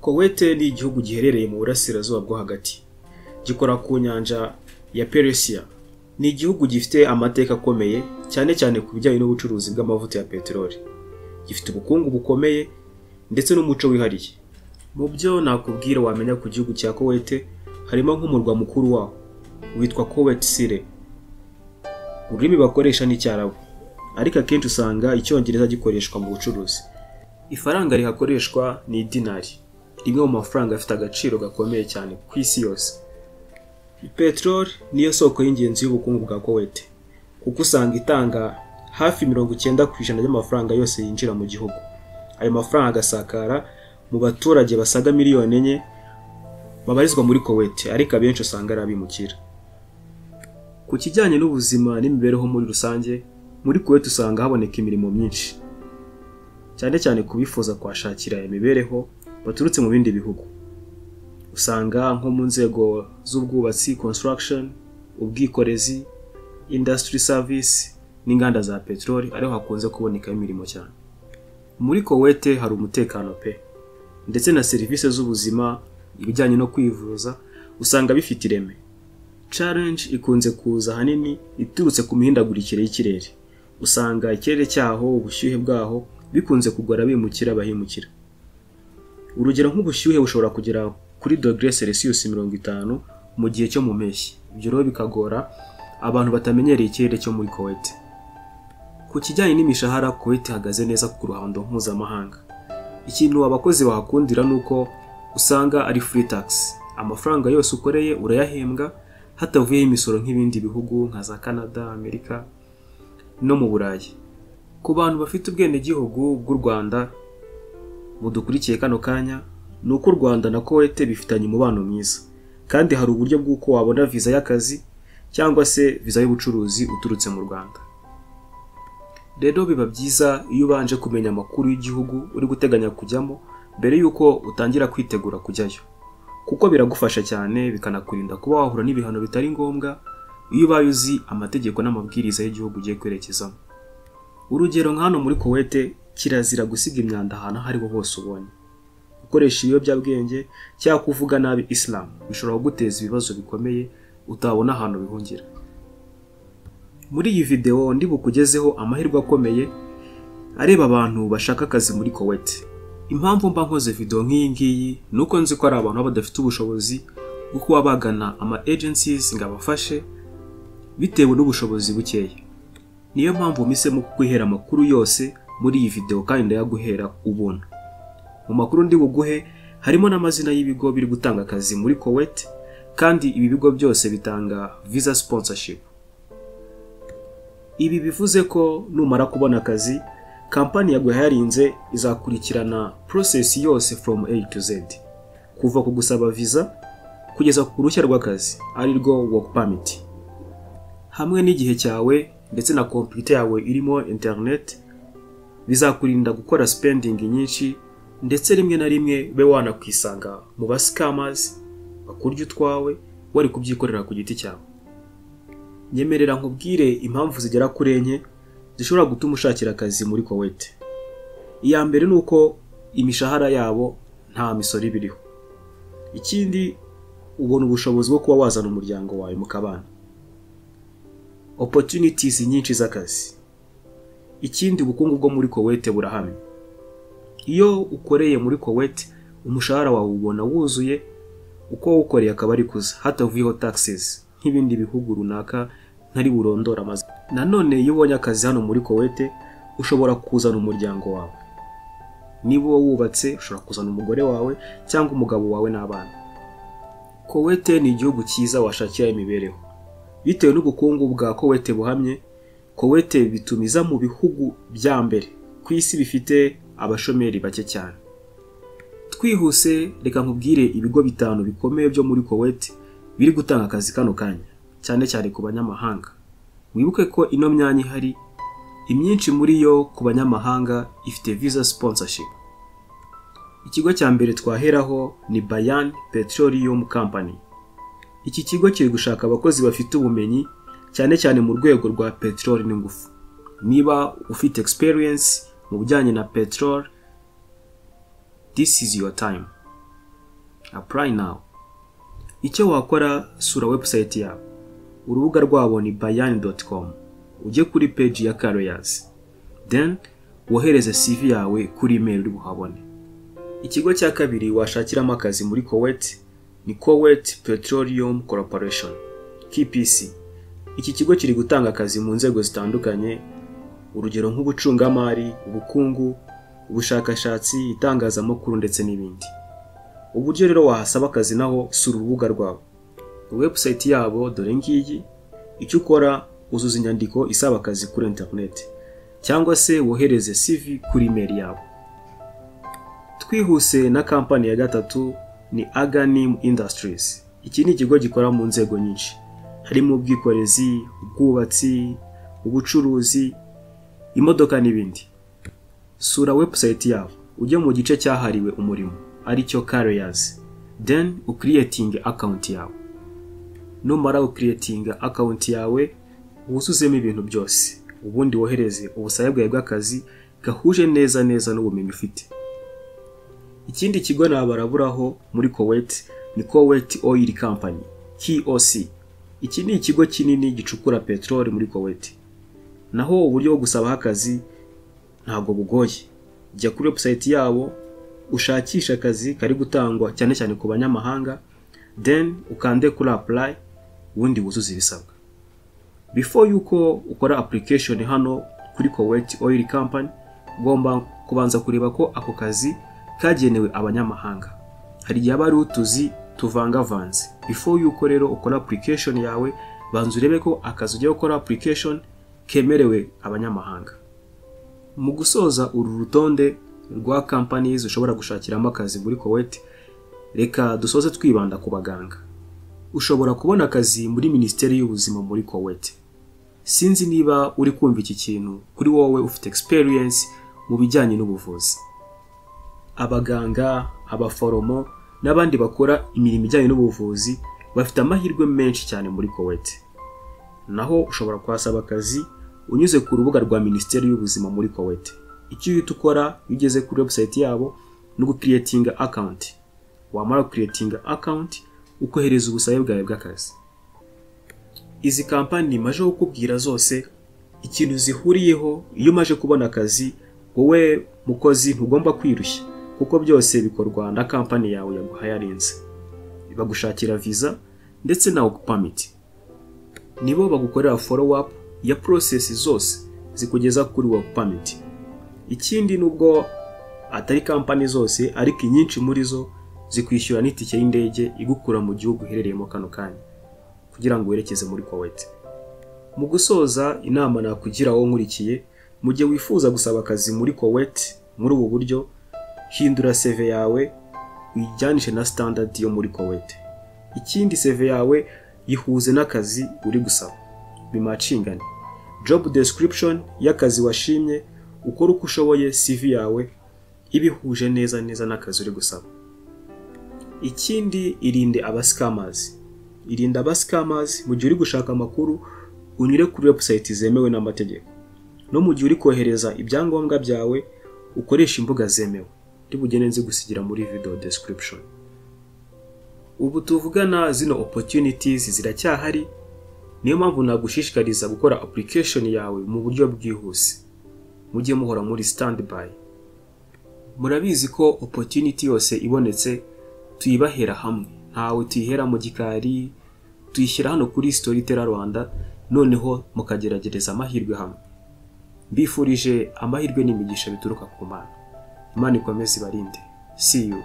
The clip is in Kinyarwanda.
Kuwait ni igihugu giherereye mu burasirazuba bwo hagati. Gikora ku nyanja ya Persia. Ni igihugu gifite amateka akomeye cyane cyane ku bijyanye n'ubucuruzi bw'amavuta ya peteroli. Gifite ubukungu bukomeye ndetse n'umuco wihariye. Mu byo nakubwira wamenya ku gihugu cya Kuwait harimo nk'umurwa mukuru waho witwa Kuwait City. Ururimi bakoresha ni Cyarabu, ariko akenshi usanga Icyongereza gikoreshwa mu bucuruzi. Ifaranga rihakoreshwa ni dinari, rimwe mu mafaranga afite agaciro gakomeye cyane ku isi yose. Petrol niyo soko y'ingenzi y'ubukungu bwa Kuwait, kuko usanga itanga hafi 90% y'amafaranga yose yinjira mu gihugu. Ayo mafaranga agasakara mu baturage basaga miliyoni 4 babarizwa muri Kuwait, ariko abenshi usanga ari abimukira. Ku kijyanye n'ubuzima n'imibereho muri rusange, muri Kuwait usanga haboneka imirimo myinshi, cyane cyane kubifuza kwashakira imibereho baturutse mu bindi bihugu. Usanga nko mu nzego z'ubwubatsi, construction, ubwikorezi, industry service n'inganda za petroli ariho hakunze kuboneka imirimo cyane. Muri Kuwait hari umutekano pe, ndetse na serivisi z'ubuzima, ibijyanye no kwivuza usanga bifite ireme. Challenge ikunze kuza hanini iturutse ku mihindagurikire y'ikirere. Usanga ikirere cyaho, ubushyuhe bwaho bikunze kugora bimukira bahimukira. Urugero nk'ubushyuhe bushobora kugera kuri °C50 mu gihe cyo mu mpeshyi. Ibyo rero bikagora abantu batamenyereye ikirere cyo muri Kuwait. Ku kijyanye n'imishahara, Kuwait ihagaze neza ku ruhando mpuzamahanga. Ikintu abakozi bahakundira nuko usanga ari free tax. Amafaranga yose ukoreye urayahembwa hatavuyeho imisoro nk'ibindi bihugu nka za Canada, Amerika no mu Burayi. Ku bantu bafite ubwene gihugu bw'u Rwanda mudukurikiye kano kanya, nuko u Rwanda na Kuwait bifitanye umubano mwiza, kandi hari uburyo bw'uko wabona visa y'akazi cyangwa se visa y'ubucuruzi uturutse mu Rwanda. Rero biba byiza iyo ubanje kumenya amakuru y'igihugu uri guteganya kujyamo mbere yuko utangira kwitegura kujyayo, kuko biragufasha cyane bikanakurinda kuba wahura n'ibihano bitari ngombwa iyo ubaye uzi amategeko n'amabwiriza y'igihugu ugiye kwerekezamo. Urugero nk'hano muri Kuwait kirazira gusiga imyanda ahantu aho ariho hose ubonye. Gukoresha ibiyobyabwenge cyangwa kuvuga nabi Islam bishobora guteza ibibazo bikomeye utabona ahantu bihungira. Muri iyi video ndi bukugezeho amahirwe akomeye areba abantu bashaka akazi muri Kuwait. Impamvu mba nkoze video nk'iyi ngiyi nuko nzi ko ari abantu badafite ubushobozi bwo kuba bagana ama agencies ngo abafashe bitewe n'ubushobozi bukeya. Niyo mpamvu misemo kuguhera amakuru yose muri iyi video kandi ndayaguhera ubona. Mu makuru ndi buguhe harimo n'amazina y'ibigo biri gutanga akazi muri Kuwait, kandi ibi bigo byose bitanga visa sponsorship. Ibi bivuze ko numara kubona akazi, kampani yaguhayarinze izakurikirana process yose from A to Z, kuva ku gusaba visa kugeza ku ruhushya rw'akazi ari rwo work permit. Hamwe n'igihe cyawe ndetse na computer yawe irimo internet bizakurinda gukora spending nyinshi, ndetse rimwe na rimwe be wanakwisanga mu ba scammers bakurya utwawe wari kubyikorera ku giti cyawe. Nyemerera nkubwire impamvu zigera kuri enye zishobora gutuma ushakira akazi muri Kuwait. Iya mbere nuko imishahara yabo nta misoro ibiriho. Ikindi, ubona ubushobozi bwo kuba wazana umuryango wawe mukabana. Opportunities nyinshi z'akazi. Ikindi, ubukungu bwo muri Kuwait burahamye. Iyo ukoreye muri Kuwait, umushahara wawe ubona wuzuye uko ukoreye akaba ari kuza hatavuyeho taxes nk'ibindi bihugu runaka ntari burondora amazi. Nanone iyo ubonye akazi hano muri Kuwait ushobora kuzana umuryango wawe. Niba wubatse ushobora kuzana umugore wawe cyangwa umugabo wawe n'abana. Kuwait ni igihugu cyiza washakira imibereho. Bitewe n'ubukungu bwa Kuwait buhamye, Kuwait bitumiza mu bihugu bya mbere ku isi bifite abashomeri bake cyane. Twihuse reka nkubwire ibigo 5 bikomeye byo muri Kuwait biri gutanga akazi kano kanya, cyane cyane ku banyamahanga. Wibuke ko ino myanya ihari imyinshi muri yo ku banyamahanga ifite visa sponsorship. Ikigo cya mbere twaheraho ni Bayan Petroleum Company. Iki kigo kiri gushaka abakozi bafite ubumenyi cyane cyane mu rwego rwa petrol n'ingufu. Niba ufite experience mu bijyanye na petrol, this is your time. Apply now. Icyo wakora, sura website yabo. Urubuga rwabo ni bayani.com. Ujye kuri page ya Careers. Then wohereze CV yawe kuri email uri buhabone. Ikigo cya kabiri washakiramo akazi muri Kuwait ni Kuwait Petroleum Corporation, KPC. Iki kigo kiri gutanga akazi mu nzego zitandukanye, urugero nk'ubucungamari, ubukungu, ubushakashatsi, itangazamakuru ndetse n'ibindi. Uburyo rero wahasaba akazi naho sura urubuga rwabo. Website yabo dore ngiyi. Icyo ukora, uzuza inyandiko isaba akazi kuri internet cyangwa se wohereze CV kuri email yabo. Twihuse na kampani ya gatatu ni Aganim Industries. Iki ni ikigo gikora mu nzego nyinshi, harimo ubwikorezi, ubwubatsi, ubucuruzi, imodoka n'ibindi. Sura website yabo, ujye mu gice cyahariwe umurimo aricyo Careers, then ucreating account yawe. Numara ucreating account yawe, wuzuzemo ibintu byose, ubundi wohereze ubusabe bwawe bw'akazi gahuje neza n'ubumenyi ufite. Ikindi kigo nabaraburaho muri Kuwait ni Kuwait Oil Company, KOC. Iki ni ikigo kinini gicukura petroli muri Kuwait. Naho uburyo bwo gusaba akazi ntabwo bugoye. Jya kuri website yabo, ushakisha akazi kari gutangwa cyane ku banyamahanga, then ukande kuri apply, ubundi wuzuza ibisabwa. Before yuko ukora application hano kuri Kuwait Oil Company, ugomba kubanza kureba ko ako kazi kagenewe abanyamahanga. Hari igihe bari utuzi tuvangavanze. Before yuko rero ukora application yawe, banza urebe ko akazi ugiye gukora application kemerewe abanyamahanga. Mu gusoza uru rutonde rwa companies ushobora gushakiramo akazi muri Kuwait, reka dusoze twibanda ku baganga. Ushobora kubona akazi muri Minisiteri y'Ubuzima muri Kuwait. Sinzi niba uri kumva iki kintu kuri wowe ufite experience mu bijyanye n'ubuvuzi. Abaganga, abaforomo n'abandi bakora imirimo ijyanye n'ubuvuzi bafite amahirwe menshi cyane muri Kuwait. Naho ushobora kwasaba akazi unyuze ku rubuga rwa Minisiteri y'Ubuzima muri Kuwait. Icyo uhita ukora ugeze kuri website yabo no creating account. Wamara creating account, ukohereza ubusabe bwawe bw'akazi. Izi kampani maje kukubwira zose ikintu zihuriyeho. Iyo maje kubona akazi, wowe mukozi ntugomba kwirushya, kuko byose bikorwa na kampani yawe yaguhayarinze. Bagushakira visa ndetse na work permit. Nibo bagukorera follow up ya process zose zikugeza kuri work permit. Ikindi nubwo atari kampani zose, ariko inyinshi muri zo zikwishyura n'itike y'indege igukura mu gihugu uherereyemo kano kanya kugira ngo werekeze muri Kuwait. Mu gusoza, inama nakugira wowe nkurikiye, mu gihe wifuza gusaba akazi muri Kuwait muri ubu buryo, hindura CV yawe uyijyanishe na standard yo muri Kuwait. Ikindi CV yawe yihuze n'akazi uri gusaba, bimachingane. Job description y'akazi washimye, ukora uko ushoboye, CV yawe ibihuje neza n'akazi uri gusaba. Ikindi, irinde abascammers. Irinda abascammers mu gihe uri gushaka amakuru, unyure kuri website zemewe n'amategeko. No mu gihe uri kohereza ibyangombwa byawe, ukoresha imbuga zemewe. Ndibugene nzi gusigira muri video description. Ubu tuvugana zino opportunities ziracyahari, niyo mpamvu nagushishikariza gukora application yawe mu buryo bwihuse. Mujye muhora muri standby. Murabizi ko opportunity yose ibonetse tuyibahera hamwe, ntawe tuyihera mu gikari, tuyishyira hano kuri Storytel Rwanda, noneho mukageragereza amahirwe hamwe. Mbifurije amahirwe n'imigisha bituruka ku Mana. Imana ikomeze ibarinde. See you.